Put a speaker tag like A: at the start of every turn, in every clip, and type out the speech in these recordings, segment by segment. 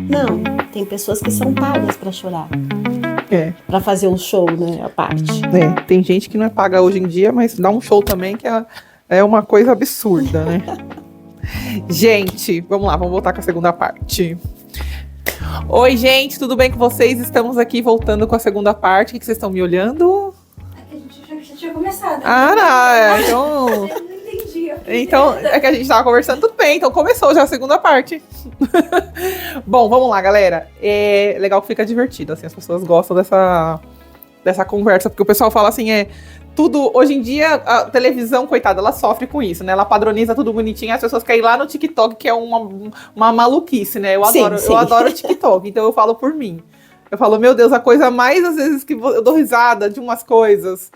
A: Não, tem pessoas que são pagas pra chorar.
B: Pra
A: fazer um show, né, a parte.
B: Tem gente que não é paga hoje em dia, mas dá um show também que é uma coisa absurda, né? Gente, vamos lá, vamos voltar com a segunda parte. Oi, gente, tudo bem com vocês? Estamos aqui voltando com a segunda parte. O que vocês estão me olhando?
C: É que a gente já tinha começado.
B: Não, então...
C: Eu não entendi.
B: Então, é que a gente tava conversando tudo bem, então começou já a segunda parte. Bom, vamos lá, galera. É legal que fica divertido, assim, as pessoas gostam dessa conversa, porque o pessoal fala assim, tudo, hoje em dia, a televisão, coitada, ela sofre com isso, né? Ela padroniza tudo bonitinho, as pessoas querem ir lá no TikTok, que é uma maluquice, né? Eu adoro o TikTok, então eu falo por mim. Eu falo, meu Deus, a coisa mais, às vezes, que eu dou risada de umas coisas...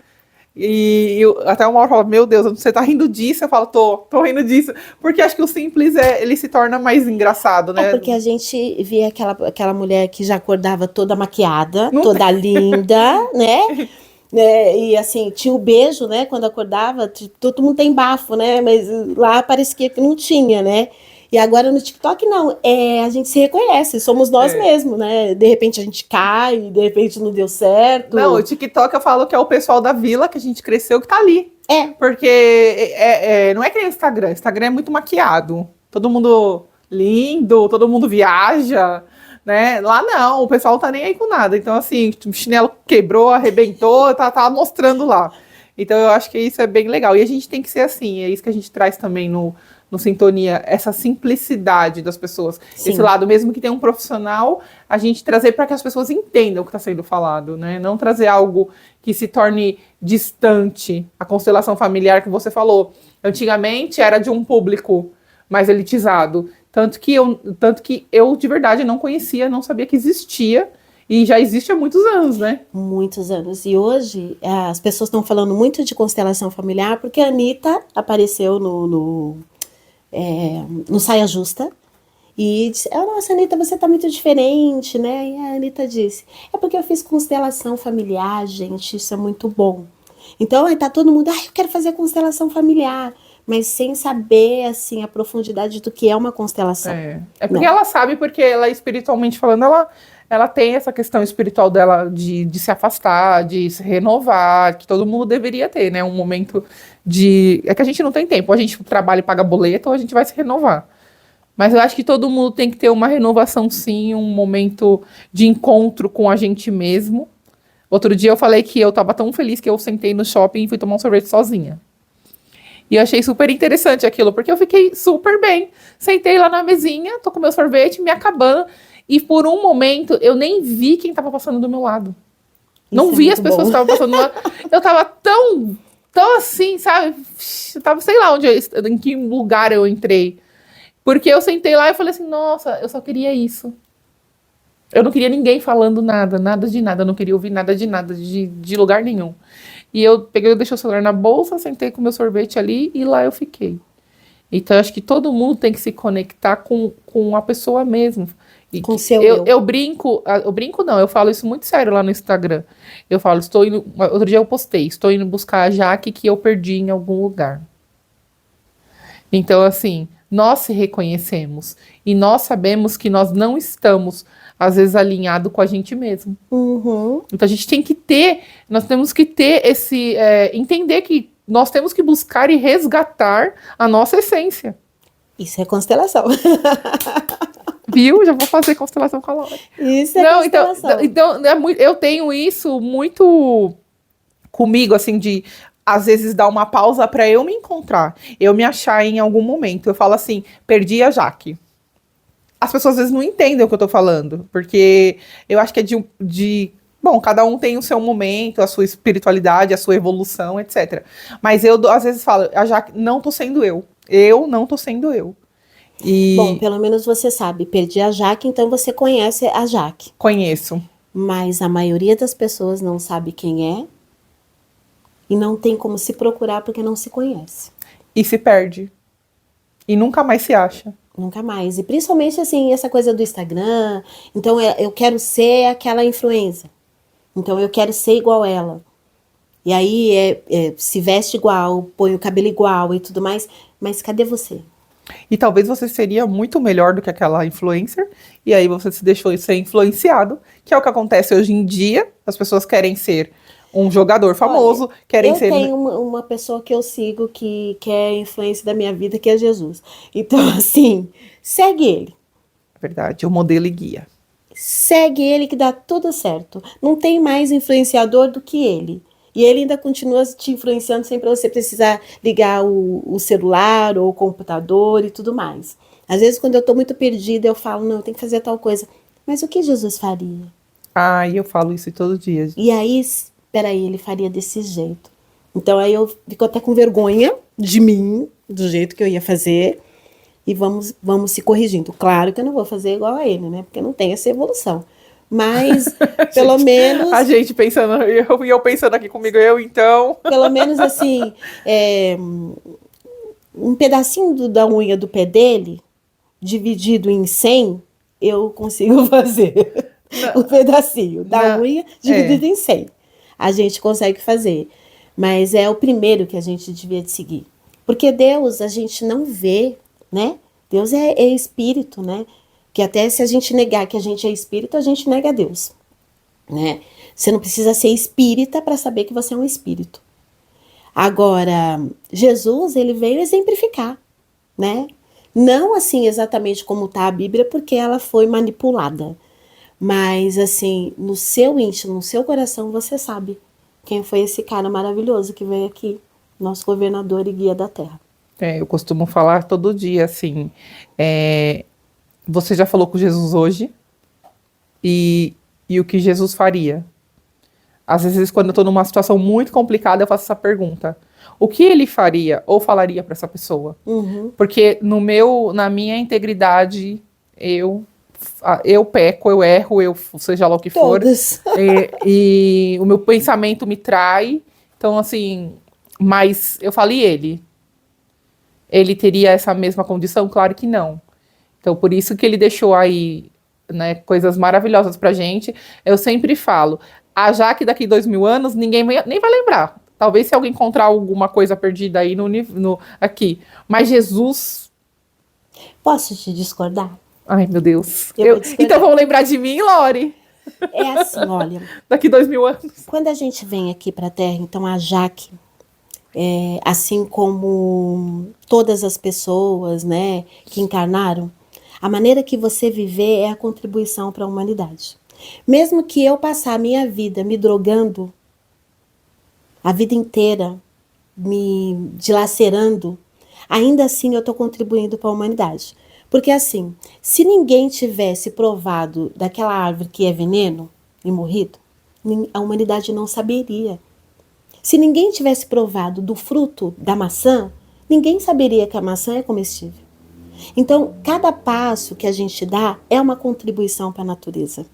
B: E até uma hora eu falo, meu Deus, você tá rindo disso? Eu falo, tô rindo disso. Porque acho que o simples, ele se torna mais engraçado, né?
A: É porque a gente via aquela mulher que já acordava toda maquiada, toda linda, né? E assim, tinha o beijo, né? Quando acordava, todo mundo tem bafo, né? Mas lá parecia que não tinha, né? E agora no TikTok não, a gente se reconhece, somos nós mesmos, né? De repente a gente cai, de repente não deu certo.
B: Não, o TikTok eu falo que é o pessoal da vila que a gente cresceu que tá ali. Porque não é que nem o Instagram é muito maquiado, todo mundo lindo, todo mundo viaja, né? Lá não, o pessoal tá nem aí com nada. Então assim, o chinelo quebrou, arrebentou, tá mostrando lá. Então eu acho que isso é bem legal. E a gente tem que ser assim, é isso que a gente traz também no Sintonia, essa simplicidade das pessoas. Sim. Esse lado, mesmo que tenha um profissional, a gente trazer para que as pessoas entendam o que está sendo falado, né? Não trazer algo que se torne distante. A constelação familiar que você falou, antigamente era de um público mais elitizado. Tanto que eu de verdade não conhecia, não sabia que existia. E já existe há muitos anos, né?
A: Muitos anos. E hoje as pessoas estão falando muito de constelação familiar porque a Anitta apareceu no Saia Justa e disse, nossa, Anitta, você tá muito diferente, né? E a Anitta disse, é porque eu fiz constelação familiar, gente, isso é muito bom. Então, aí tá todo mundo, eu quero fazer constelação familiar, mas sem saber, assim, a profundidade do que é uma constelação.
B: É porque ela sabe, porque ela, espiritualmente falando, ela tem essa questão espiritual dela de se afastar, de se renovar, que todo mundo deveria ter, né? Um momento é que a gente não tem tempo, ou a gente trabalha e paga boleto, ou a gente vai se renovar. Mas eu acho que todo mundo tem que ter uma renovação, sim, um momento de encontro com a gente mesmo. Outro dia eu falei que eu tava tão feliz que eu sentei no shopping e fui tomar um sorvete sozinha. E eu achei super interessante aquilo, porque eu fiquei super bem. Sentei lá na mesinha, tô com meu sorvete, me acabando, e por um momento eu nem vi quem tava passando do meu lado. Não vi as pessoas que estavam passando do meu lado. Eu tava tão assim, sabe? Eu tava, sei lá em que lugar eu entrei. Porque eu sentei lá e falei assim, nossa, eu só queria isso. Eu não queria ninguém falando nada de nada. Eu não queria ouvir nada, de lugar nenhum. E eu deixei o celular na bolsa, sentei com o meu sorvete ali e lá eu fiquei. Então, eu acho que todo mundo tem que se conectar com a pessoa mesmo. E
A: com o seu
B: eu brinco não, eu falo isso muito sério lá no Instagram. Eu falo, outro dia eu postei, estou indo buscar a Jaque que eu perdi em algum lugar. Então, assim, nós se reconhecemos e nós sabemos que nós não estamos, às vezes, alinhados com a gente mesmo.
A: Uhum.
B: Então, nós temos que ter entender que nós temos que buscar e resgatar a nossa essência.
A: Isso é constelação.
B: Viu? Já vou fazer constelação com a Laura.
A: Isso é constelação.
B: Então, eu tenho isso muito comigo, assim, de às vezes dar uma pausa para eu me encontrar, eu me achar em algum momento. Eu falo assim, perdi a Jaque. As pessoas às vezes não entendem o que eu tô falando, porque eu acho que é bom, cada um tem o seu momento, a sua espiritualidade, a sua evolução, etc. Mas eu, às vezes, falo, a Jaque, não tô sendo eu. Eu não tô sendo eu.
A: Bom, pelo menos você sabe, perdi a Jaque, então você conhece a Jaque.
B: Conheço.
A: Mas a maioria das pessoas não sabe quem é e não tem como se procurar porque não se conhece.
B: E se perde. E nunca mais se acha.
A: Nunca mais. E principalmente, assim, essa coisa do Instagram. Então, eu quero ser aquela influencer. Então, eu quero ser igual ela. E aí, se veste igual, põe o cabelo igual e tudo mais. Mas cadê você?
B: E talvez você seria muito melhor do que aquela influencer, e aí você se deixou ser influenciado, que é o que acontece hoje em dia. As pessoas querem ser um jogador famoso, querem
A: Eu
B: ser...
A: tenho uma pessoa que eu sigo que é a influência da minha vida, que é Jesus. Então, assim, segue ele.
B: Verdade, o modelo e guia.
A: Segue ele que dá tudo certo. Não tem mais influenciador do que ele. E ele ainda continua te influenciando sem para você precisar ligar o celular ou o computador e tudo mais. Às vezes, quando eu estou muito perdida, eu falo, não, eu tenho que fazer tal coisa. Mas o que Jesus faria?
B: Ah, eu falo isso todo dia.
A: E aí, peraí, ele faria desse jeito. Então aí eu fico até com vergonha de mim, do jeito que eu ia fazer. E vamos se corrigindo. Claro que eu não vou fazer igual a ele, né? Porque não tem essa evolução. Mas, pelo menos...
B: A gente pensando, eu pensando aqui comigo, então...
A: Pelo menos, assim, um pedacinho da unha do pé dele, dividido em 100, eu consigo fazer. Um pedacinho da unha dividido em 100. A gente consegue fazer. Mas é o primeiro que a gente devia de seguir. Porque Deus, a gente não vê, né? Deus é espírito, né? Que até se a gente negar que a gente é espírito, a gente nega a Deus, né? Você não precisa ser espírita para saber que você é um espírito. Agora, Jesus, ele veio exemplificar, né? Não assim exatamente como está a Bíblia, porque ela foi manipulada. Mas assim, no seu íntimo, no seu coração, você sabe quem foi esse cara maravilhoso que veio aqui, nosso governador e guia da terra.
B: Eu costumo falar todo dia, assim, você já falou com Jesus hoje e o que Jesus faria? Às vezes, quando eu estou numa situação muito complicada, eu faço essa pergunta. O que ele faria ou falaria para essa pessoa?
A: Uhum.
B: Porque na minha integridade, eu peco, eu erro, seja lá o que for.
A: Todas.
B: E o meu pensamento me trai. Então, assim, mas eu falei ele. Ele teria essa mesma condição? Claro que não. Então, por isso que ele deixou aí, né, coisas maravilhosas pra gente. Eu sempre falo, a Jaque daqui 2000 anos, ninguém nem vai lembrar. Talvez se alguém encontrar alguma coisa perdida aí aqui. Mas Jesus...
A: Posso te discordar?
B: Ai, meu Deus.
A: Eu vou discordar.
B: Então vão lembrar de mim, Lori?
A: É assim, olha.
B: Daqui 2000 anos.
A: Quando a gente vem aqui para a Terra, então a Jaque, assim como todas as pessoas, né, que encarnaram, a maneira que você viver é a contribuição para a humanidade. Mesmo que eu passar a minha vida me drogando, a vida inteira me dilacerando, ainda assim eu estou contribuindo para a humanidade. Porque assim, se ninguém tivesse provado daquela árvore que é veneno e morrido, a humanidade não saberia. Se ninguém tivesse provado do fruto da maçã, ninguém saberia que a maçã é comestível. Então, cada passo que a gente dá é uma contribuição para a natureza,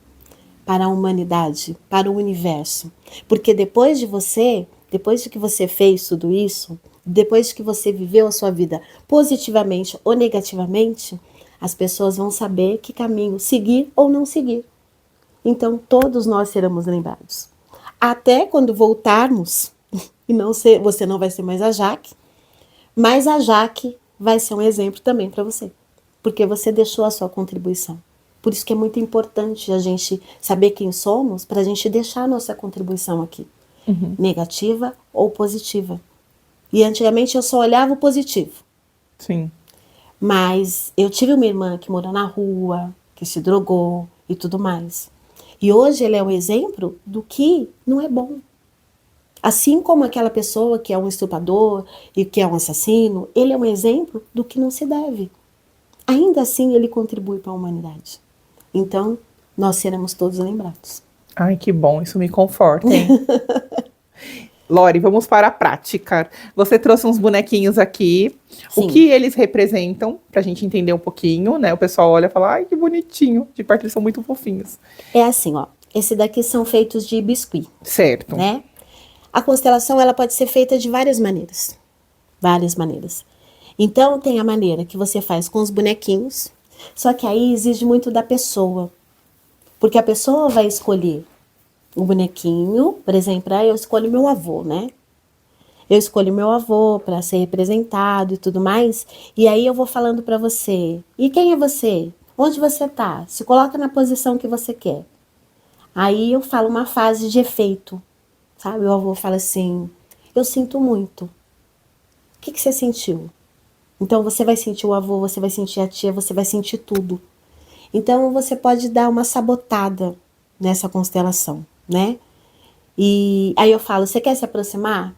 A: para a humanidade, para o universo. Porque depois de que você fez tudo isso, depois de que você viveu a sua vida positivamente ou negativamente, as pessoas vão saber que caminho seguir ou não seguir. Então, todos nós seremos lembrados. Até quando voltarmos, e você não vai ser mais a Jaque, mas a Jaque vai ser um exemplo também para você, porque você deixou a sua contribuição. Por isso que é muito importante a gente saber quem somos, para a gente deixar a nossa contribuição aqui, negativa ou positiva. E antigamente eu só olhava o positivo.
B: Sim.
A: Mas eu tive uma irmã que morou na rua, que se drogou e tudo mais. E hoje ele é um exemplo do que não é bom. Assim como aquela pessoa que é um estuprador e que é um assassino, ele é um exemplo do que não se deve. Ainda assim, ele contribui para a humanidade. Então, nós seremos todos lembrados.
B: Ai, que bom, isso me conforta, hein? Lori, vamos para a prática. Você trouxe uns bonequinhos aqui.
A: Sim.
B: O que eles representam, pra gente entender um pouquinho, né? O pessoal olha e fala, ai, que bonitinho. De perto eles são muito fofinhos.
A: É assim, ó. Esse daqui são feitos de biscuit.
B: Certo.
A: Né? A constelação, ela pode ser feita de várias maneiras. Várias maneiras. Então, tem a maneira que você faz com os bonequinhos, só que aí exige muito da pessoa. Porque a pessoa vai escolher o bonequinho, por exemplo, eu escolho meu avô, né? Eu escolho meu avô para ser representado e tudo mais. E aí eu vou falando para você. E quem é você? Onde você tá? Se coloca na posição que você quer. Aí eu falo uma frase de efeito, sabe? O avô fala assim: eu sinto muito. O que você sentiu? Então você vai sentir o avô, você vai sentir a tia, você vai sentir tudo. Então você pode dar uma sabotada nessa constelação, né? E aí eu falo: você quer se aproximar?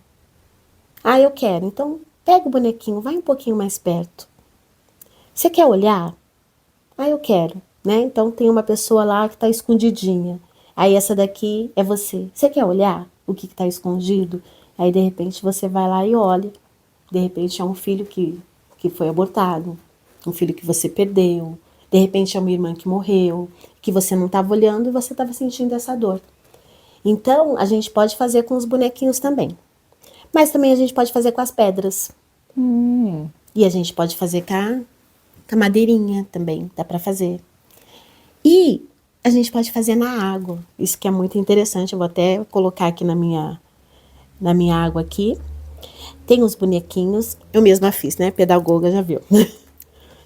A: Ah, eu quero. Então pega o bonequinho, vai um pouquinho mais perto. Você quer olhar? Ah, eu quero, né? Então tem uma pessoa lá que está escondidinha. Aí essa daqui é você. Você quer olhar o que está escondido? Aí de repente você vai lá e olha. De repente é um filho que foi abortado, um filho que você perdeu. De repente é uma irmã que morreu, que você não estava olhando e você estava sentindo essa dor. Então a gente pode fazer com os bonequinhos também. Mas também a gente pode fazer com as pedras. E a gente pode fazer com a madeirinha também, dá para fazer. E a gente pode fazer na água. Isso que é muito interessante. Eu vou até colocar aqui na minha água aqui. Tem os bonequinhos. Eu mesma fiz, né? Pedagoga já viu.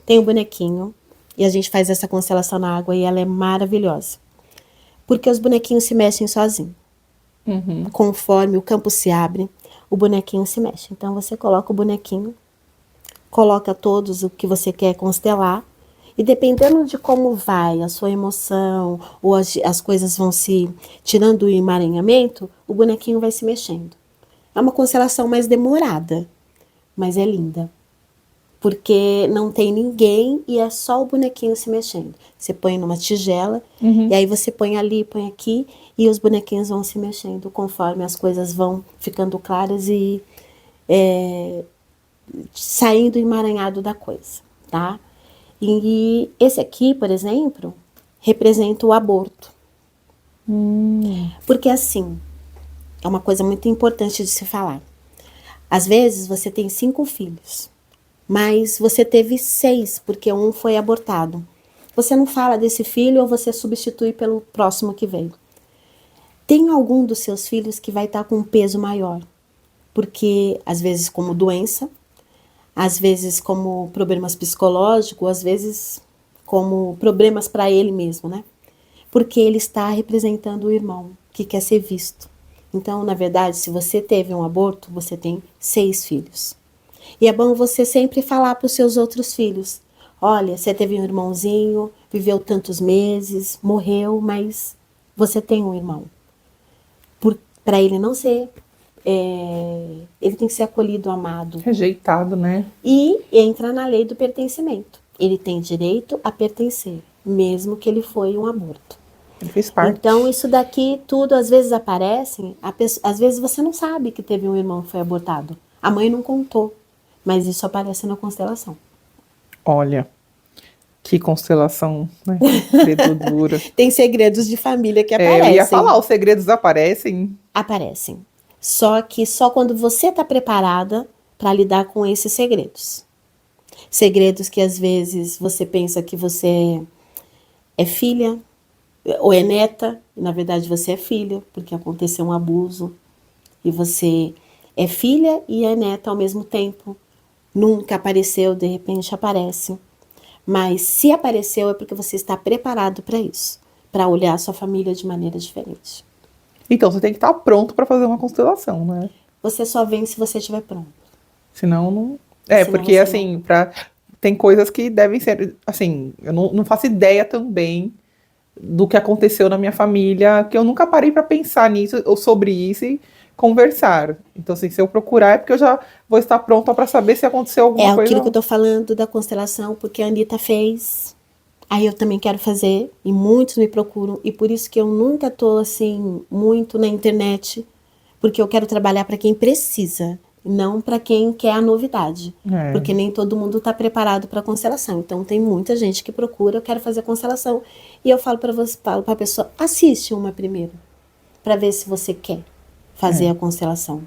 A: Tem o bonequinho. E a gente faz essa constelação na água e ela é maravilhosa. Porque os bonequinhos se mexem sozinhos. Conforme o campo se abre, o bonequinho se mexe. Então você coloca o bonequinho, coloca todos o que você quer constelar. E dependendo de como vai a sua emoção, ou as coisas vão se tirando o emaranhamento, o bonequinho vai se mexendo. É uma constelação mais demorada, mas é linda. Porque não tem ninguém e é só o bonequinho se mexendo. Você põe numa tigela, e aí você põe ali, põe aqui, e os bonequinhos vão se mexendo conforme as coisas vão ficando claras e saindo emaranhado da coisa, tá? E esse aqui, por exemplo, representa o aborto. Porque assim, é uma coisa muito importante de se falar. Às vezes você tem 5 filhos, mas você teve 6 porque um foi abortado. Você não fala desse filho ou você substitui pelo próximo que veio. Tem algum dos seus filhos que vai estar com um peso maior, porque às vezes como doença, às vezes como problemas psicológicos, às vezes como problemas para ele mesmo, né? Porque ele está representando o irmão que quer ser visto. Então, na verdade, se você teve um aborto, você tem 6 filhos. E é bom você sempre falar para os seus outros filhos: olha, você teve um irmãozinho, viveu tantos meses, morreu, mas você tem um irmão. Para ele não ser... ele tem que ser acolhido, amado.
B: Rejeitado, né?
A: E entra na lei do pertencimento. Ele tem direito a pertencer, mesmo que ele foi um aborto.
B: Ele fez parte.
A: Então, isso daqui tudo às vezes aparece, às vezes você não sabe que teve um irmão que foi abortado. A mãe não contou, mas isso aparece na constelação.
B: Olha, que constelação, né? Dedo dura.
A: Tem segredos de família que aparecem.
B: Eu ia falar, os segredos aparecem.
A: Aparecem. Só que só quando você está preparada para lidar com esses segredos. Segredos que às vezes você pensa que você é filha ou é neta, e na verdade você é filha, porque aconteceu um abuso. E você é filha e é neta ao mesmo tempo. Nunca apareceu, de repente aparece. Mas se apareceu é porque você está preparado para isso, para olhar a sua família de maneira diferente.
B: Então você tem que estar pronto para fazer uma constelação, né?
A: Você só vem se você estiver pronto.
B: Senão não.
A: Senão
B: Porque
A: você
B: assim, tem coisas que devem ser. Assim, eu não faço ideia também do que aconteceu na minha família, que eu nunca parei para pensar nisso ou sobre isso e conversar. Então, assim, se eu procurar é porque eu já vou estar pronta para saber se aconteceu alguma coisa.
A: É aquilo que eu tô falando da constelação, porque a Anitta fez. Aí eu também quero fazer, e muitos me procuram, e por isso que eu nunca tô assim muito na internet, porque eu quero trabalhar para quem precisa, não para quem quer a novidade, porque nem todo mundo tá preparado para constelação. Então tem muita gente que procura, eu quero fazer constelação, e eu falo para você, falo para a pessoa: assiste uma primeiro, para ver se você quer fazer a constelação,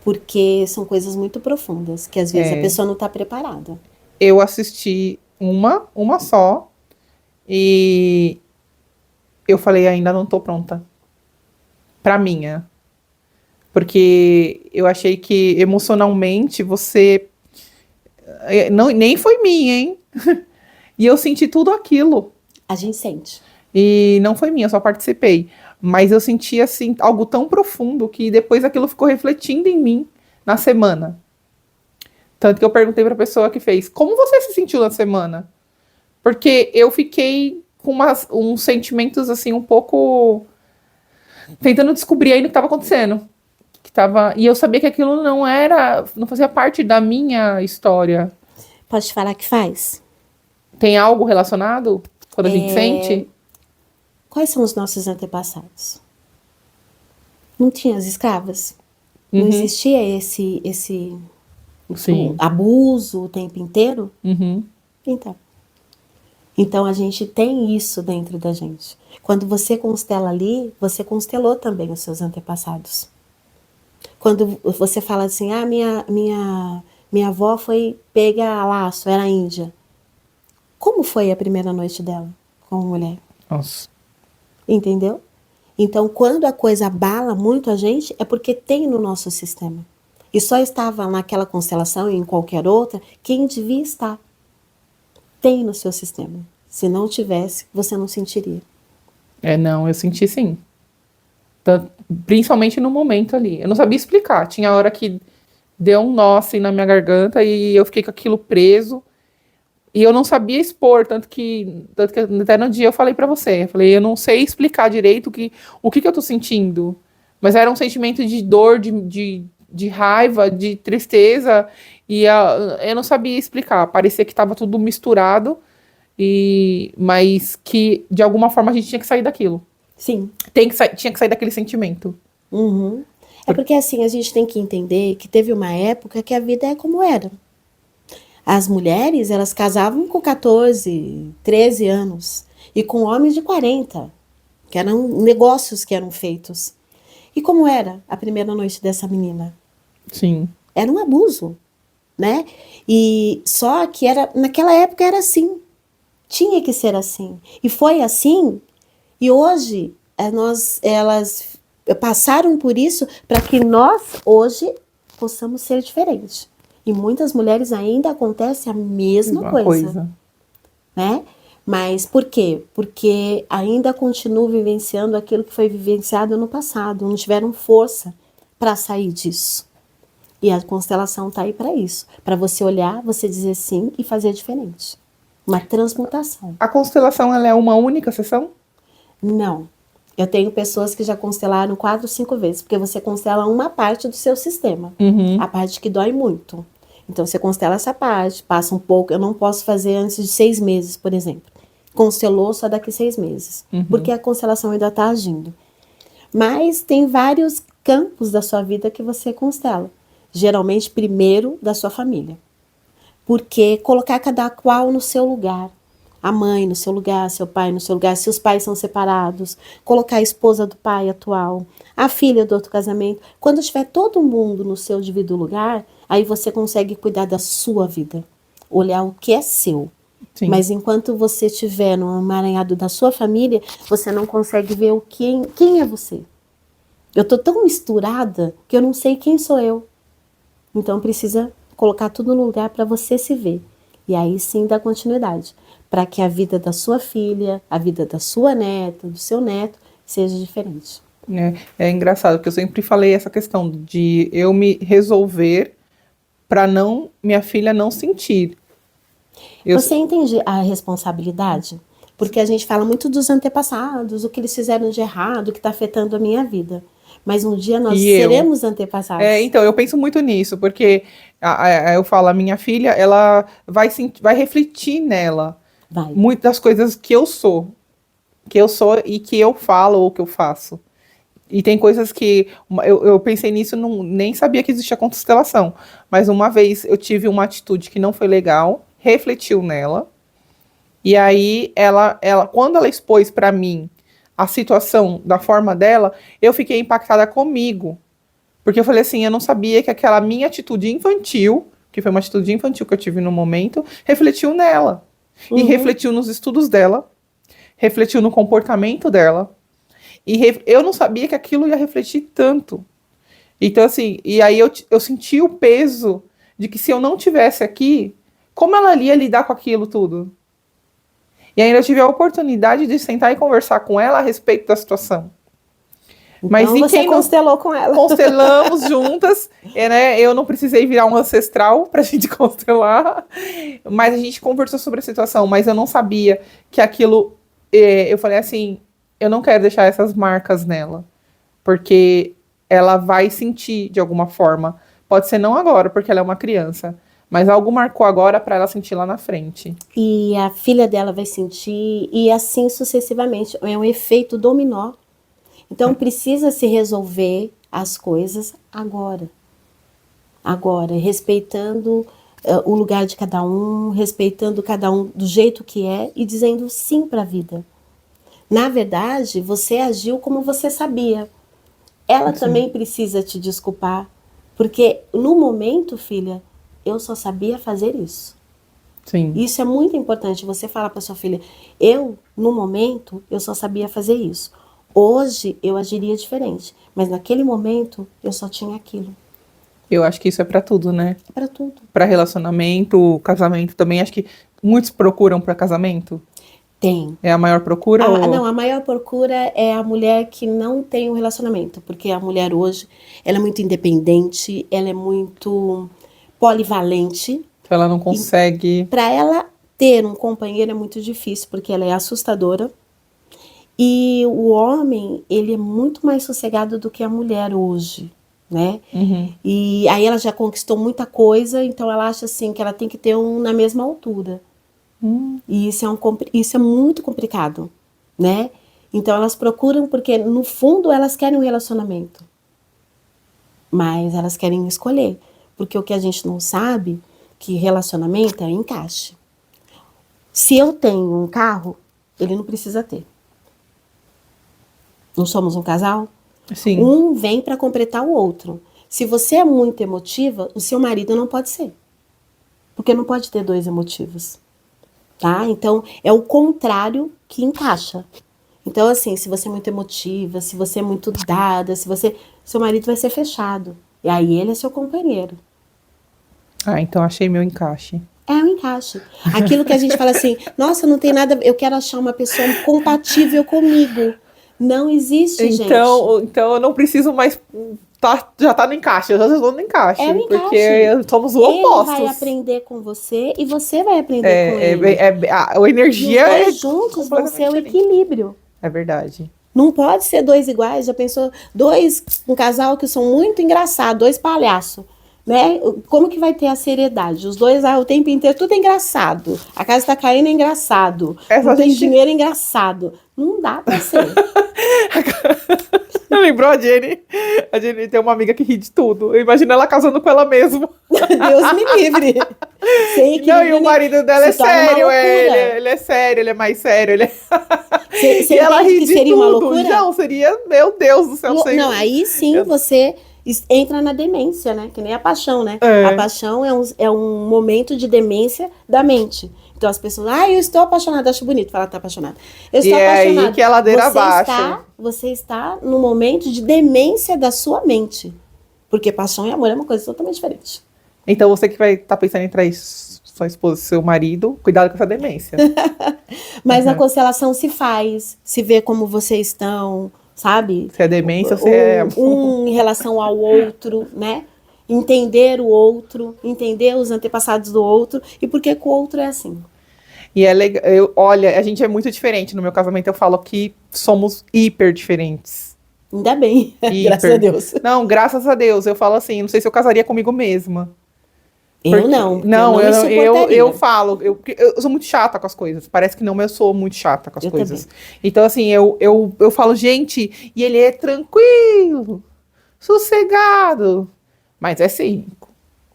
A: porque são coisas muito profundas que às vezes a pessoa não tá preparada.
B: Eu assisti uma só. E eu falei, ainda não tô pronta. Pra minha. Porque eu achei que emocionalmente você... Não, nem foi minha, hein? E eu senti tudo aquilo.
A: A gente sente.
B: E não foi minha, eu só participei. Mas eu senti, assim, algo tão profundo que depois aquilo ficou refletindo em mim na semana. Tanto que eu perguntei pra pessoa que fez, como você se sentiu na semana? Porque eu fiquei com uns sentimentos, assim, um pouco... tentando descobrir ainda o que estava acontecendo. E eu sabia que aquilo não fazia parte da minha história.
A: Pode te falar que faz?
B: Tem algo relacionado quando a gente sente?
A: Quais são os nossos antepassados? Não tinha as escravas? Não existia esse
B: Sim.
A: abuso o tempo inteiro?
B: Uhum.
A: Então a gente tem isso dentro da gente. Quando você constela ali, você constelou também os seus antepassados. Quando você fala assim, minha avó foi pega a laço, era índia. Como foi a primeira noite dela como mulher?
B: Nossa.
A: Entendeu? Então, quando a coisa abala muito a gente, é porque tem no nosso sistema. E só estava naquela constelação e em qualquer outra quem devia estar. Tem no seu sistema. Se não tivesse, você não sentiria.
B: Não, eu senti sim. Principalmente no momento ali. Eu não sabia explicar. Tinha hora que deu um nó assim na minha garganta e eu fiquei com aquilo preso. E eu não sabia expor, tanto que até no dia eu falei pra você. Eu falei, eu não sei explicar direito o que eu tô sentindo. Mas era um sentimento de dor, de raiva, de tristeza. E eu não sabia explicar. Parecia que estava tudo misturado. Mas que, de alguma forma, a gente tinha que sair daquilo.
A: Sim.
B: Tinha que sair daquele sentimento.
A: Uhum. É porque assim, a gente tem que entender que teve uma época que a vida é como era. As mulheres, elas casavam com 14, 13 anos. E com homens de 40. Que eram negócios que eram feitos. E como era a primeira noite dessa menina?
B: Sim.
A: Era um abuso, né? E só que naquela época era assim. Tinha que ser assim. E foi assim. E hoje, elas passaram por isso para que nós, hoje, possamos ser diferentes. E muitas mulheres ainda acontece a mesma coisa. Né? Mas por quê? Porque ainda continuam vivenciando aquilo que foi vivenciado no passado. Não tiveram força para sair disso. E a constelação está aí para isso. Para você olhar, você dizer sim e fazer diferente. Uma transmutação.
B: A constelação, ela é uma única sessão?
A: Não. Eu tenho pessoas que já constelaram 4 ou 5 vezes, porque você constela uma parte do seu sistema. A parte que dói muito. Então, você constela essa parte, passa um pouco. Eu não posso fazer antes de 6 meses, por exemplo. Constelou só daqui 6 meses. Porque a constelação ainda está agindo. Mas tem vários campos da sua vida que você constela. Geralmente, primeiro, da sua família. Porque colocar cada qual no seu lugar. A mãe no seu lugar, seu pai no seu lugar, se os pais são separados, colocar a esposa do pai atual, a filha do outro casamento. Quando tiver todo mundo no seu devido lugar, aí você consegue cuidar da sua vida, olhar o que é seu. Sim. Mas enquanto você estiver no emaranhado da sua família, você não consegue ver quem é você. Eu tô tão misturada que eu não sei quem sou eu. Então precisa colocar tudo no lugar para você se ver. E aí sim dá continuidade. Para que a vida da sua filha, a vida da sua neta, do seu neto, seja diferente.
B: É engraçado, porque eu sempre falei essa questão de eu me resolver para minha filha não sentir.
A: Você entende a responsabilidade? Porque a gente fala muito dos antepassados, o que eles fizeram de errado, o que está afetando a minha vida. Mas um dia nós seremos antepassados.
B: Então, eu penso muito nisso, porque eu falo, a minha filha, ela vai refletir nela. Muitas das coisas que eu sou e que eu falo ou que eu faço. E tem coisas que eu pensei nisso, nem sabia que existia constelação. Mas uma vez eu tive uma atitude que não foi legal, refletiu nela. E aí, quando ela expôs para mim a situação da forma dela, eu fiquei impactada comigo. Porque eu falei assim, eu não sabia que aquela minha atitude infantil, que foi uma atitude infantil que eu tive no momento, refletiu nela. E refletiu nos estudos dela, refletiu no comportamento dela. E eu não sabia que aquilo ia refletir tanto. Então, assim, e aí eu senti o peso de que se eu não tivesse aqui, como ela ia lidar com aquilo tudo? E ainda tive a oportunidade de sentar e conversar com ela a respeito da situação. Mas
A: Então
B: e
A: você
B: quem não
A: constelou com ela.
B: constelamos juntas, né? Eu não precisei virar um ancestral pra gente constelar, mas a gente conversou sobre a situação, mas eu não sabia que aquilo. Eu falei assim, eu não quero deixar essas marcas nela, porque ela vai sentir de alguma forma. Pode ser não agora, porque ela é uma criança, mas algo marcou agora pra ela sentir lá na frente.
A: E a filha dela vai sentir, e assim sucessivamente. É um efeito dominó. Então precisa se resolver as coisas agora. Agora, respeitando o lugar de cada um, respeitando cada um do jeito que é e dizendo sim para a vida. Na verdade, você agiu como você sabia. Ela também precisa te desculpar, porque no momento, filha, eu só sabia fazer isso.
B: Sim.
A: Isso é muito importante, você falar para sua filha, no momento, eu só sabia fazer isso. Hoje, eu agiria diferente, mas naquele momento, eu só tinha aquilo.
B: Eu acho que isso é pra tudo, né?
A: É para tudo.
B: Pra relacionamento, casamento também. Acho que muitos procuram pra casamento.
A: Tem.
B: É a maior procura?
A: Não, a maior procura é a mulher que não tem um relacionamento, porque a mulher hoje, ela é muito independente, ela é muito polivalente.
B: Ela não consegue.
A: Para ela ter um companheiro é muito difícil, porque ela é assustadora. E o homem, ele é muito mais sossegado do que a mulher hoje, né?
B: Uhum.
A: E aí ela já conquistou muita coisa, então ela acha assim que ela tem que ter um na mesma altura. E isso é muito complicado, né? Então elas procuram porque no fundo elas querem um relacionamento, mas elas querem escolher, porque o que a gente não sabe que relacionamento é encaixe. Se eu tenho um carro, ele não precisa ter. Não somos um casal?
B: Sim.
A: Um vem para completar o outro. Se você é muito emotiva, o seu marido não pode ser. Porque não pode ter dois emotivos. Tá? Então, é o contrário que encaixa. Então, assim, se você é muito emotiva, se você é muito dada, seu marido vai ser fechado. E aí ele é seu companheiro.
B: Ah, então achei meu encaixe.
A: É um encaixe. Aquilo que a gente fala assim, nossa, não tem nada, eu quero achar uma pessoa compatível comigo. Não existe, gente.
B: Então eu não preciso mais. Já tá no encaixe, eu já estou no encaixe.
A: É o encaixe.
B: Porque somos opostos.
A: Ele vai aprender com você e você vai aprender com ele.
B: A energia
A: Os dois juntos vão ser o equilíbrio.
B: É verdade.
A: Não pode ser dois iguais. Já pensou? Um casal que são muito engraçados, dois palhaços. Né? Como que vai ter a seriedade? Os dois o tempo inteiro, tudo é engraçado. A casa tá caindo, é engraçado. Não tem dinheiro, é engraçado. Não dá pra ser.
B: Lembrou a Jenny? A Jenny tem uma amiga que ri de tudo. Eu imagino ela casando com ela mesma.
A: Deus me livre.
B: Não, e o marido dela é sério. Ele é sério, ele é mais sério.
A: Você
B: e ela ri
A: que
B: de
A: seria
B: tudo.
A: uma loucura?
B: Não, seria, meu Deus do céu.
A: Não, aí sim você entra na demência, né? Que nem a paixão, né?
B: É.
A: A paixão é um momento de demência da mente. Então as pessoas, eu estou apaixonada, acho bonito falar que tá apaixonada. Eu estou apaixonada.
B: Aí que a ladeira abaixo.
A: Você está no momento de demência da sua mente. Porque paixão e amor é uma coisa totalmente diferente.
B: Então você que vai estar pensando em trair sua esposa, seu marido, cuidado com essa demência.
A: Mas a constelação se faz, se vê como vocês estão, sabe?
B: Se é demência, se é...
A: Um em relação ao outro, né? Entender o outro, entender os antepassados do outro e por que o outro é assim.
B: E é legal, olha, a gente é muito diferente. No meu casamento eu falo que somos hiper diferentes.
A: Ainda bem, graças a Deus.
B: Não, graças a Deus. Eu falo assim, não sei se eu casaria comigo mesma.
A: Eu não.
B: Eu falo, eu sou muito chata com as coisas. Parece que não, mas eu sou muito chata com as coisas.
A: Também.
B: Então, assim, eu falo, gente, e ele é tranquilo, sossegado, mas é cínico.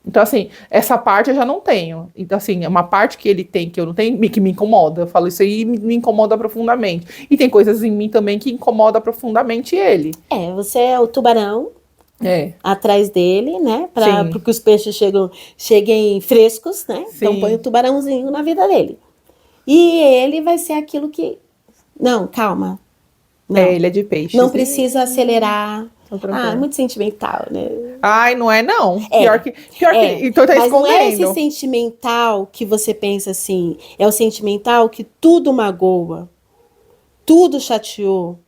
B: Então, assim, essa parte eu já não tenho. Então, assim, é uma parte que ele tem que eu não tenho, que me incomoda. Eu falo, isso aí me incomoda profundamente. E tem coisas em mim também que incomoda profundamente ele.
A: Você é o tubarão. Atrás dele, né? Para que os peixes cheguem frescos, né?
B: Sim.
A: Então põe o tubarãozinho na vida dele. E ele vai ser aquilo que... Não, calma. Não.
B: Ele é de peixe.
A: Não precisa acelerar.
B: Tô tranquila.
A: Ah, é muito sentimental, né?
B: Ai, não é não.
A: É,
B: Pior que então tá
A: Mas não é esse
B: escondendo.
A: sentimental que você pensa assim. É o sentimental que tudo magoa, tudo chateou,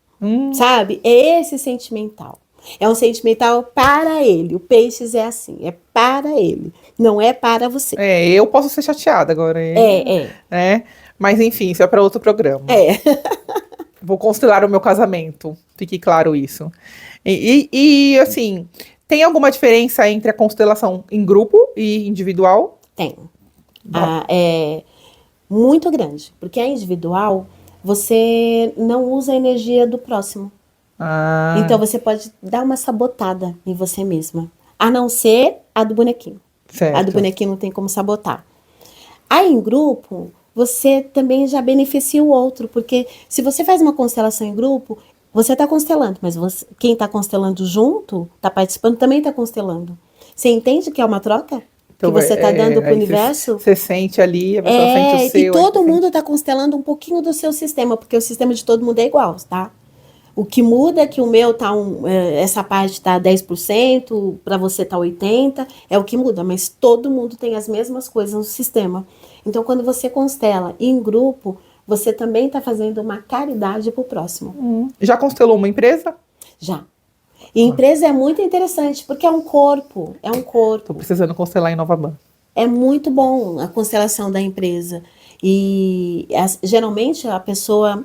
A: sabe? É esse sentimental. É um sentimental para ele. O Peixes é assim, é para ele, não é para você.
B: Eu posso ser chateada agora,
A: É.
B: né? Mas enfim, isso é para outro programa.
A: É.
B: Vou constelar o meu casamento, fique claro isso. E, assim, tem alguma diferença entre a constelação em grupo e individual?
A: Tem. É muito grande, porque a individual você não usa a energia do próximo.
B: Ah,
A: Então você pode dar uma sabotada em você mesma. A não ser a do bonequinho.
B: certo.
A: A do bonequinho não tem como sabotar. Aí em grupo, você também já beneficia o outro, porque se você faz uma constelação em grupo, você está constelando, mas quem está constelando junto, está participando, também está constelando. Você entende que é uma troca?
B: Então,
A: Que você está dando para o universo?
B: Você sente ali, a pessoa sente o seu.
A: E todo
B: aí você
A: mundo está constelando um pouquinho do seu sistema, porque o sistema de todo mundo é igual, tá? O que muda é que o meu tá essa parte tá 10%, para você tá 80%, é o que muda, mas todo mundo tem as mesmas coisas no sistema. Então, quando você constela em grupo, você também está fazendo uma caridade para o próximo.
B: Já constelou uma empresa?
A: Já. E empresa é muito interessante, porque é um corpo,
B: Tô precisando constelar em Nova Ban.
A: É muito bom a constelação da empresa. E geralmente a pessoa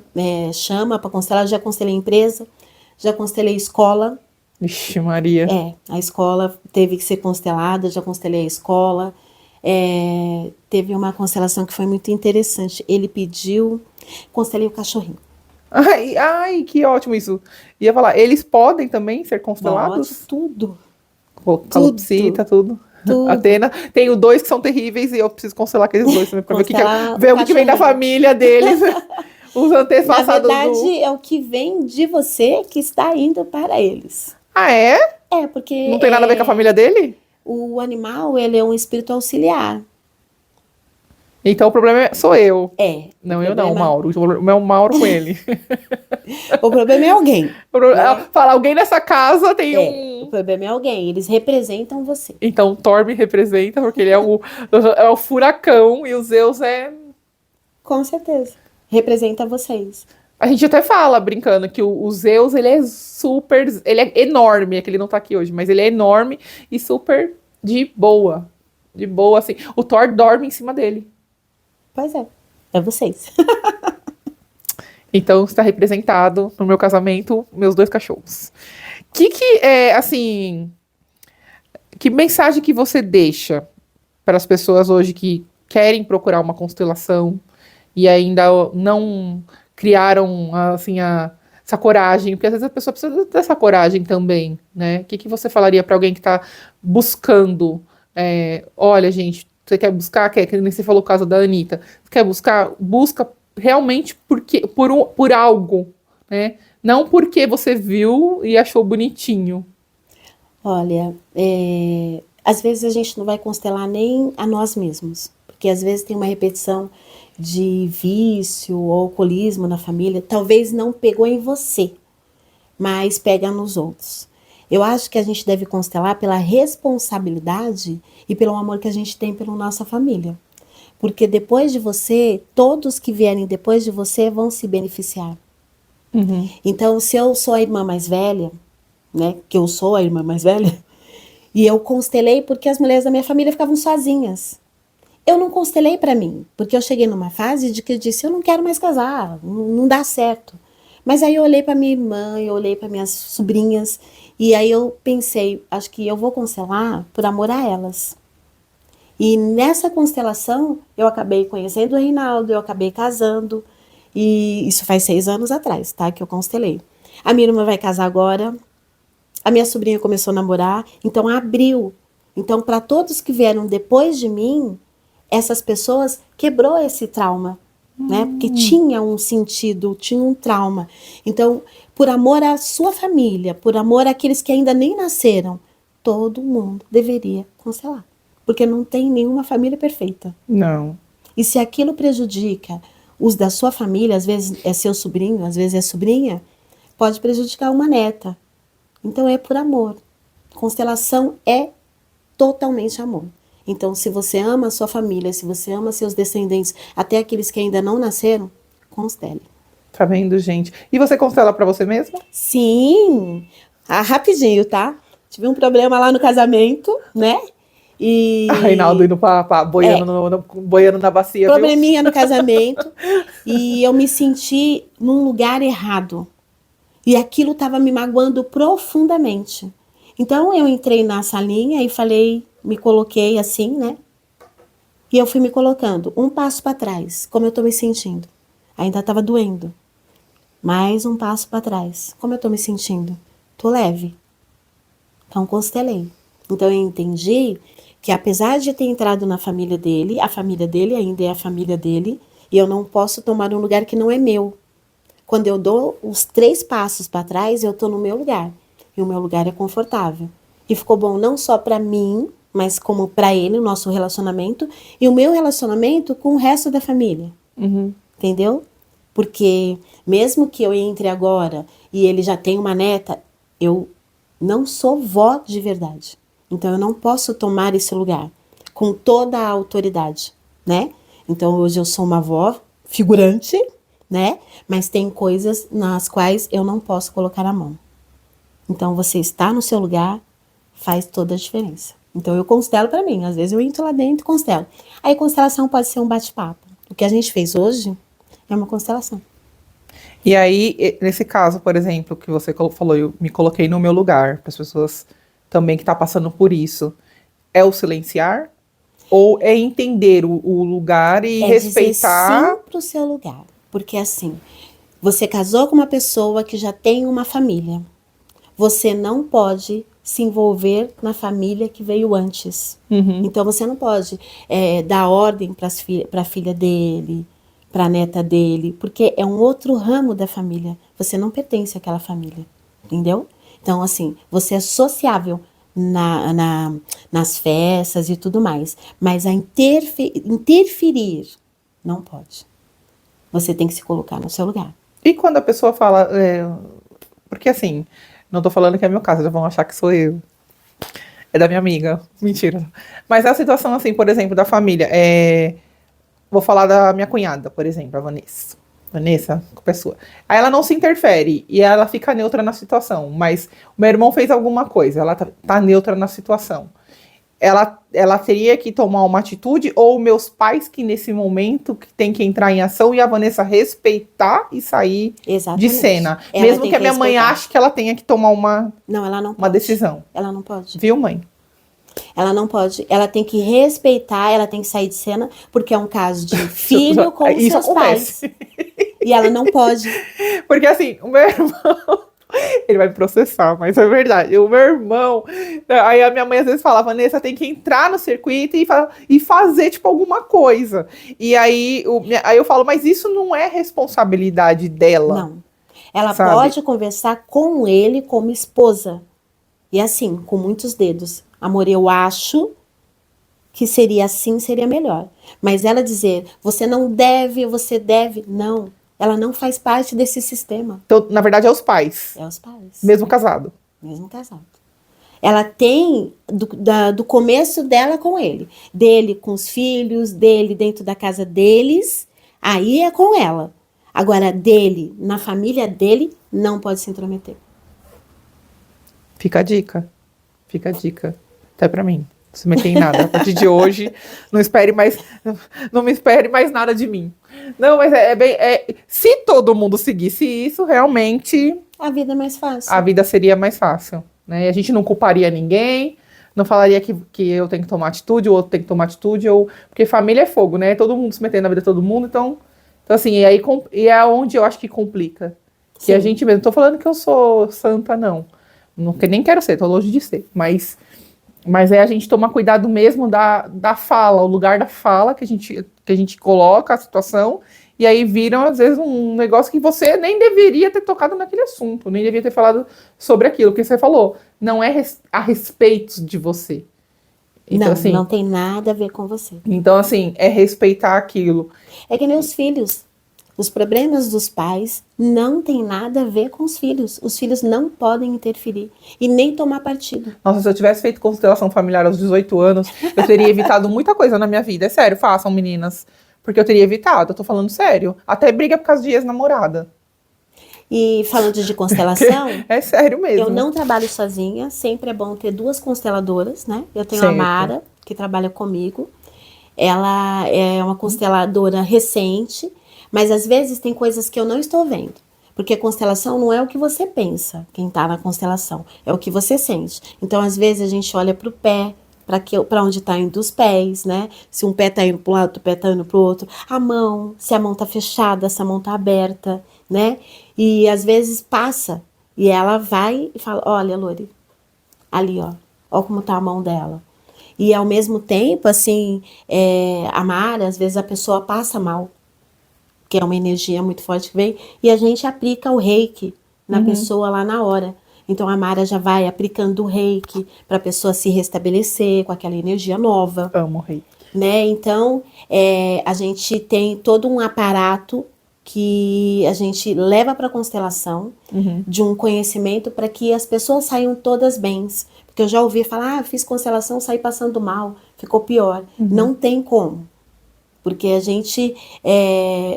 A: chama para constelar. Eu já constelei empresa, já constelei escola.
B: Vixe, Maria.
A: A escola teve que ser constelada, já constelei a escola. Teve uma constelação que foi muito interessante. Ele pediu, constelei o cachorrinho.
B: Ai, que ótimo isso. Ia falar, eles podem também ser constelados?
A: Pode, tudo.
B: Calopsita, tudo.
A: Tudo.
B: Atena. Tenho dois que são terríveis e eu preciso constelar aqueles dois também pra
A: Constelar
B: ver
A: o
B: o que vem da
A: cachorrinho.
B: família deles. Os
A: Na
B: antepassados
A: verdade, é o que vem de você que está indo para eles.
B: Ah, é?
A: Porque
B: Não tem nada a ver com a família dele?
A: o animal, ele é um espírito auxiliar.
B: Então o problema sou eu. Não,
A: o
B: eu não, o
A: problema-
B: Mauro. O problema é o Mauro com ele.
A: O problema é alguém.
B: Fala, alguém nessa casa tem
A: O problema é alguém. Eles representam você.
B: Então o Thor me representa, porque ele é o furacão e o Zeus é.
A: Com certeza. Representa vocês.
B: A gente até fala, brincando, que o Zeus, ele é super. Ele é enorme, é que ele não tá aqui hoje, mas ele é enorme e super de boa. De boa, assim. O Thor dorme em cima dele.
A: Pois é. É vocês.
B: Então está representado no meu casamento, meus dois cachorros. Que é, assim. Que mensagem que você deixa para as pessoas hoje que querem procurar uma constelação e ainda não criaram, assim, essa coragem? Porque às vezes a pessoa precisa dessa coragem também, né? O que você falaria para alguém que está buscando? Olha, gente, você quer buscar? Que nem você falou o caso da Anitta. Você quer buscar? Busca realmente por algo, né? Não porque você viu e achou bonitinho.
A: Olha, às vezes a gente não vai constelar nem a nós mesmos. Porque às vezes tem uma repetição de vício ou alcoolismo na família. Talvez não pegou em você, mas pega nos outros. Eu acho que a gente deve constelar pela responsabilidade e pelo amor que a gente tem pela nossa família. Porque depois de você, todos que vierem depois de você vão se beneficiar.
B: Uhum.
A: Então, se eu sou a irmã mais velha, né, que eu sou a irmã mais velha, e eu constelei porque as mulheres da minha família ficavam sozinhas. Eu não constelei para mim, porque eu cheguei numa fase de que eu disse, eu não quero mais casar, não dá certo. Mas aí eu olhei para minha irmã, eu olhei para minhas sobrinhas, e aí eu pensei, acho que eu vou constelar por amor a elas. E nessa constelação, eu acabei conhecendo o Reinaldo, eu acabei casando, e isso faz 6 anos atrás, tá, que eu constelei. A minha irmã vai casar agora, a minha sobrinha começou a namorar, então abriu. Então, para todos que vieram depois de mim, essas pessoas quebrou esse trauma, né? Porque tinha um sentido, tinha um trauma. Então, por amor à sua família, por amor àqueles que ainda nem nasceram, todo mundo deveria constelar. Porque não tem nenhuma família perfeita.
B: Não.
A: E se aquilo prejudica os da sua família, às vezes é seu sobrinho, às vezes é sobrinha, pode prejudicar uma neta. Então é por amor. Constelação é totalmente amor. Então, se você ama a sua família, se você ama seus descendentes, até aqueles que ainda não nasceram, constele.
B: Tá vendo, gente? E você constela pra você mesma?
A: Sim! Rapidinho, tá? Tive um problema lá no casamento, né? E...
B: Reinaldo indo boiando, boiando na bacia,
A: probleminha no casamento. E eu me senti num lugar errado. E aquilo estava me magoando profundamente. Então, eu entrei na salinha e falei, me coloquei assim, né? E eu fui me colocando um passo para trás, como eu estou me sentindo. Ainda estava doendo. Mais um passo para trás. Como eu estou me sentindo? Tô leve. Então, constelei. Então, eu entendi que apesar de ter entrado na família dele, a família dele ainda é a família dele, e eu não posso tomar um lugar que não é meu. Quando eu dou os 3 passos para trás, eu estou no meu lugar. E o meu lugar é confortável. E ficou bom não só para mim, mas como para ele, o nosso relacionamento, e o meu relacionamento com o resto da família.
B: Uhum.
A: Entendeu? Porque mesmo que eu entre agora e ele já tem uma neta, eu não sou vó de verdade. Então eu não posso tomar esse lugar com toda a autoridade, né? Então hoje eu sou uma avó figurante, né? Mas tem coisas nas quais eu não posso colocar a mão. Então você está no seu lugar, faz toda a diferença. Então eu constelo para mim, às vezes eu entro lá dentro e constelo. Aí constelação pode ser um bate-papo. O que a gente fez hoje é uma constelação.
B: E aí, nesse caso, por exemplo, que você falou, eu me coloquei no meu lugar, para as pessoas também que estão passando por isso, é o silenciar? Ou é entender o lugar e respeitar?
A: Dizer sim pro seu lugar. Porque assim, você casou com uma pessoa que já tem uma família. Você não pode se envolver na família que veio antes.
B: Uhum.
A: Então você não pode dar ordem para a filha dele, para a neta dele, porque é um outro ramo da família. Você não pertence àquela família, entendeu? Então, assim, você é sociável nas festas e tudo mais, mas a interferir não pode. Você tem que se colocar no seu lugar.
B: E quando a pessoa fala... porque assim, não tô falando que é meu caso, já vão achar que sou eu. É da minha amiga. Mentira. Mas a situação, assim, por exemplo, da família. Vou falar da minha cunhada, por exemplo, a Vanessa. Vanessa, pessoa. Aí ela não se interfere e ela fica neutra na situação. Mas o meu irmão fez alguma coisa, ela tá neutra na situação. Ela teria que tomar uma atitude, ou meus pais que nesse momento que tem que entrar em ação e a Vanessa respeitar e sair
A: Exatamente.
B: de cena.
A: Ela
B: Mesmo
A: tem
B: que a minha mãe
A: respeitar.
B: ache que ela tenha que tomar
A: Não, ela não
B: uma
A: pode.
B: decisão.
A: Ela não pode.
B: Viu, mãe?
A: Ela não pode. Ela tem que respeitar, ela tem que sair de cena, porque é um caso de filho com
B: Isso
A: seus
B: acontece.
A: pais. E ela não pode.
B: Porque assim, o meu irmão, ele vai me processar, mas é verdade. O meu irmão, aí a minha mãe às vezes fala, Vanessa tem que entrar no circuito e fazer, tipo, alguma coisa. E aí, aí eu falo, mas isso não é responsabilidade dela.
A: Não. Ela
B: sabe?
A: pode conversar com ele como esposa. E assim, com muitos dedos. Amor, eu acho que seria assim, seria melhor. Mas ela dizer, você não deve, você deve. Não. Ela não faz parte desse sistema.
B: Então, na verdade, é os pais.
A: É os pais.
B: Mesmo casado.
A: Mesmo casado. Ela tem do começo dela com ele. Dele com os filhos, dele dentro da casa deles. Aí é com ela. Agora, dele, na família dele, não pode se intrometer.
B: Fica a dica. Fica a dica. Até pra mim. Não se meter em nada. A partir de hoje, não me espere mais nada de mim. Não, mas se todo mundo seguisse isso, realmente
A: A vida é mais fácil.
B: a vida seria mais fácil. Né? A gente não culparia ninguém, não falaria que eu tenho que tomar atitude, o outro tem que tomar atitude, porque família é fogo, né? Todo mundo se metendo na vida de todo mundo, então assim, e é onde eu acho que complica. Que a
A: Sim.
B: gente mesmo, não tô falando que eu sou santa, não. Nem quero ser, tô longe de ser, mas é a gente tomar cuidado mesmo da fala, o lugar da fala que a gente coloca a situação, e aí viram, às vezes, um negócio que você nem deveria ter tocado naquele assunto, nem deveria ter falado sobre aquilo que você falou. Não é a respeito de você. Então,
A: Não,
B: assim,
A: não tem nada a ver com você.
B: então, assim, é respeitar aquilo.
A: É que nem os filhos. Os problemas dos pais não tem nada a ver com os filhos. Os filhos não podem interferir e nem tomar partido.
B: Nossa, se eu tivesse feito constelação familiar aos 18 anos, eu teria evitado muita coisa na minha vida. É sério, façam, meninas. Porque eu teria evitado, eu tô falando sério. Até briga por causa de ex-namorada.
A: E falando de constelação,
B: É sério mesmo.
A: eu não trabalho sozinha, sempre é bom ter 2 consteladoras, né? Eu tenho a
B: Certo.
A: Mara, que trabalha comigo. Ela é uma consteladora recente, mas às vezes tem coisas que eu não estou vendo. Porque constelação não é o que você pensa, quem está na constelação, é o que você sente. Então, às vezes, a gente olha para o pé, para onde está indo os pés, né? Se um pé está indo para um lado, outro pé está indo para o outro. A mão, se a mão está fechada, se a mão está aberta, né? E às vezes passa, e ela vai e fala, olha, Lori, ali, ó como tá a mão dela. E ao mesmo tempo, assim, a Mara, às vezes a pessoa passa mal, que é uma energia muito forte que vem, e a gente aplica o reiki na pessoa lá na hora. Então a Mara já vai aplicando o reiki para a pessoa se restabelecer com aquela energia nova.
B: Amo reiki.
A: Né? Então a gente tem todo um aparato que a gente leva para a constelação de um conhecimento para que as pessoas saiam todas bens. Porque eu já ouvi falar, fiz constelação, saí passando mal, ficou pior. Não tem como. Porque a gente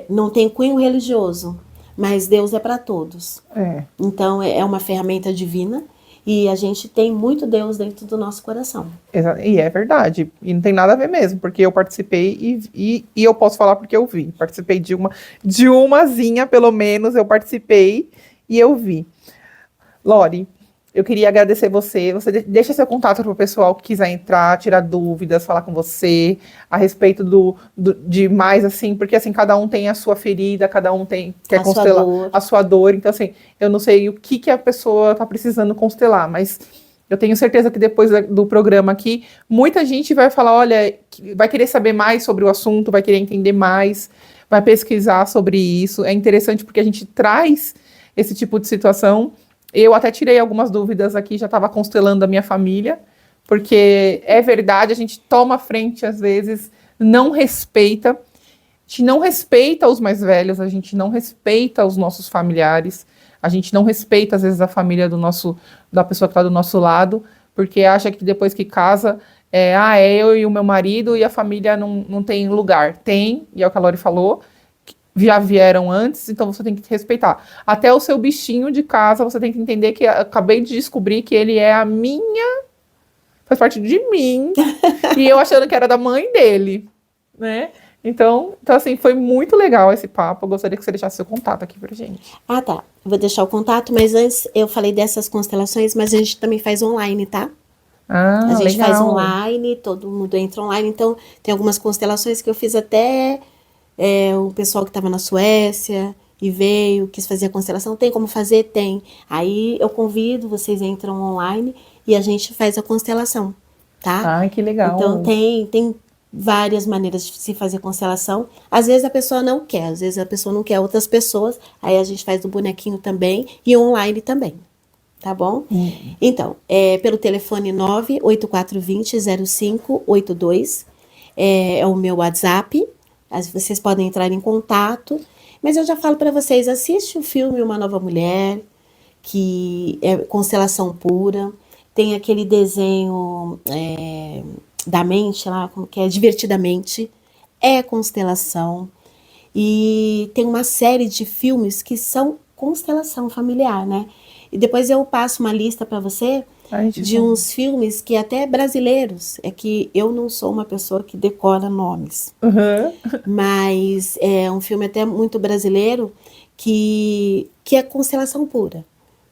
A: não tem cunho religioso, mas Deus é para todos. Então é uma ferramenta divina e a gente tem muito Deus dentro do nosso coração.
B: E é verdade. E não tem nada a ver mesmo, porque eu participei e eu posso falar porque eu vi. Participei de umazinha, pelo menos, eu participei e eu vi. Lori, eu queria agradecer você. Você deixa seu contato para o pessoal que quiser entrar, tirar dúvidas, falar com você a respeito de mais, assim, porque assim, cada um tem a sua ferida, cada um quer constelar a sua dor. Então, assim, eu não sei o que a pessoa está precisando constelar, mas eu tenho certeza que depois do programa aqui, muita gente vai falar, olha, vai querer saber mais sobre o assunto, vai querer entender mais, vai pesquisar sobre isso. É interessante porque a gente traz esse tipo de situação. Eu até tirei algumas dúvidas aqui, já estava constelando a minha família, porque é verdade, a gente toma frente às vezes, não respeita, a gente não respeita os mais velhos, a gente não respeita os nossos familiares, a gente não respeita às vezes a família da pessoa que está do nosso lado, porque acha que depois que casa, é eu e o meu marido e a família não tem lugar. Tem, e é o que a Lori falou, já vieram antes, então você tem que respeitar. Até o seu bichinho de casa, você tem que entender que eu acabei de descobrir que ele é faz parte de mim, e eu achando que era da mãe dele, né? Então, assim, foi muito legal esse papo. Eu gostaria que você deixasse seu contato aqui pra gente.
A: Ah, tá. Vou deixar o contato, mas antes eu falei dessas constelações, mas a gente também faz online, tá? A gente faz online, todo mundo entra online, então tem algumas constelações que eu fiz até o pessoal que estava na Suécia e veio, quis fazer a constelação. Tem como fazer? Tem. Aí eu convido, vocês entram online e a gente faz a constelação, tá?
B: Ai, que legal.
A: Então tem várias maneiras de se fazer constelação. Às vezes a pessoa não quer, às vezes a pessoa não quer outras pessoas, aí a gente faz do bonequinho também e online também, tá bom? Então, pelo telefone 98420-0582, é o meu WhatsApp. Vocês podem entrar em contato, mas eu já falo para vocês, assiste o filme Uma Nova Mulher, que é constelação pura, tem aquele desenho da mente lá, como que é, Divertidamente, é constelação, e tem uma série de filmes que são constelação familiar, né? E depois eu passo uma lista para você de uns filmes que até brasileiros, é que eu não sou uma pessoa que decora nomes, mas é um filme até muito brasileiro que é constelação pura.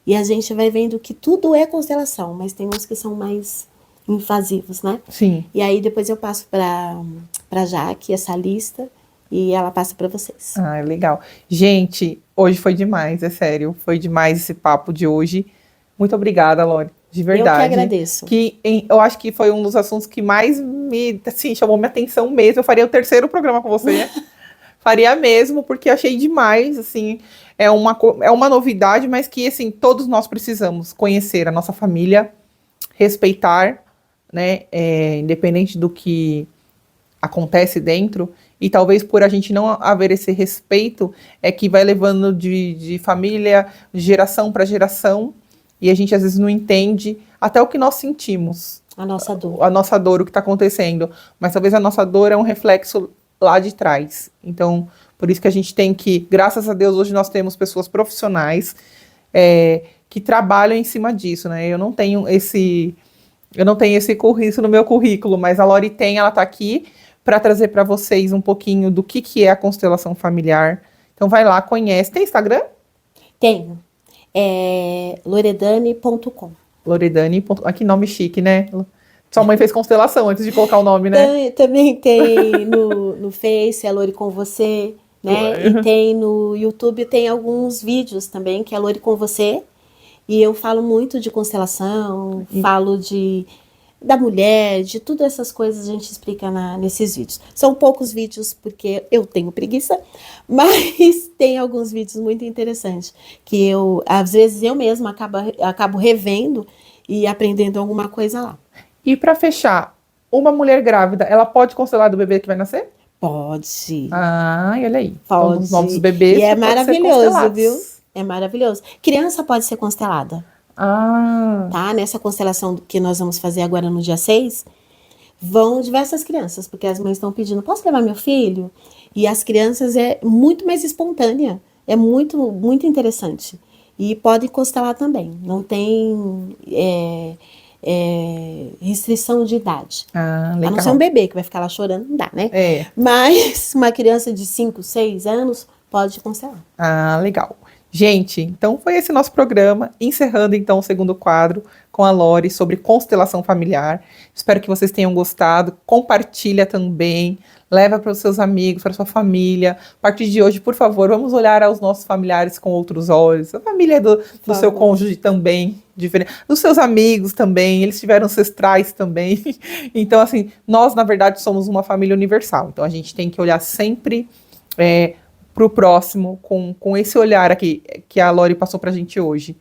A: E a gente vai vendo que tudo é constelação, mas tem uns que são mais invasivos, né?
B: Sim.
A: E aí depois eu passo para Jaque essa lista e ela passa para vocês.
B: Ah, legal. Gente, hoje foi demais, é sério. Foi demais esse papo de hoje. Muito obrigada, Lori. De verdade.
A: Eu que agradeço.
B: Eu acho que foi um dos assuntos que mais chamou minha atenção mesmo. Eu faria o 3º programa com você. Faria mesmo, porque achei demais, assim. É uma novidade, mas que, assim, todos nós precisamos conhecer a nossa família, respeitar, né? Independente do que acontece dentro. E talvez por a gente não haver esse respeito, é que vai levando de família, de geração para geração, e a gente às vezes não entende até o que nós sentimos.
A: A nossa dor.
B: A nossa dor, o que está acontecendo. Mas talvez a nossa dor é um reflexo lá de trás. Então, por isso que a gente tem que, graças a Deus, hoje nós temos pessoas profissionais que trabalham em cima disso, né? Eu não tenho esse currículo no meu currículo, mas a Lori tem, ela está aqui para trazer para vocês um pouquinho do que é a constelação familiar. Então vai lá, conhece. Tem Instagram?
A: Tenho. É loredane.com.
B: Loredane. Que nome chique, né? Sua mãe fez constelação antes de colocar o nome, né?
A: Também tem no Face, é Lori com você, né? E tem no YouTube, tem alguns vídeos também, que é Lori com você. E eu falo muito de constelação, falo da mulher, de todas essas coisas a gente explica nesses vídeos. São poucos vídeos porque eu tenho preguiça, mas tem alguns vídeos muito interessantes que às vezes eu mesma acabo revendo e aprendendo alguma coisa lá.
B: E para fechar, uma mulher grávida, ela pode constelar do bebê que vai nascer?
A: Pode.
B: Olha aí.
A: Pode.
B: Então, os novos bebês
A: e é
B: podem ser
A: maravilhoso,
B: constelados.
A: viu? É maravilhoso. Criança pode ser constelada. Tá? Nessa constelação que nós vamos fazer agora no dia 6, vão diversas crianças, porque as mães estão pedindo, posso levar meu filho? E as crianças é muito mais espontânea, é muito, muito interessante. E pode constelar também, não tem restrição de idade.
B: Legal.
A: A não ser um bebê que vai ficar lá chorando, não dá, né? Mas uma criança de 5, 6 anos pode constelar.
B: Legal. Gente, então foi esse nosso programa, encerrando então o segundo quadro com a Lori sobre constelação familiar. Espero que vocês tenham gostado, compartilha também, leva para os seus amigos, para a sua família. A partir de hoje, por favor, vamos olhar aos nossos familiares com outros olhos. A família do seu cônjuge também, diferente. Dos seus amigos também, eles tiveram ancestrais também. Então, assim, nós, na verdade, somos uma família universal. Então, a gente tem que olhar sempre para o próximo, com esse olhar aqui que a Lori passou para a gente hoje.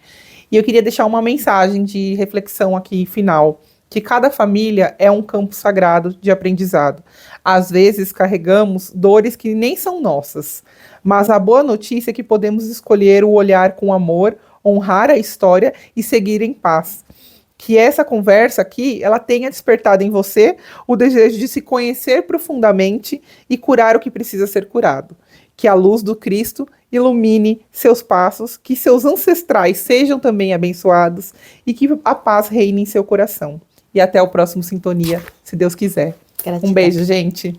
B: E eu queria deixar uma mensagem de reflexão aqui final, que cada família é um campo sagrado de aprendizado. Às vezes carregamos dores que nem são nossas, mas a boa notícia é que podemos escolher o olhar com amor, honrar a história e seguir em paz. Que essa conversa aqui, ela tenha despertado em você o desejo de se conhecer profundamente e curar o que precisa ser curado. Que a luz do Cristo ilumine seus passos, que seus ancestrais sejam também abençoados e que a paz reine em seu coração. E até o próximo Sintonia, se Deus quiser.
A: Gratidão.
B: Um beijo, gente.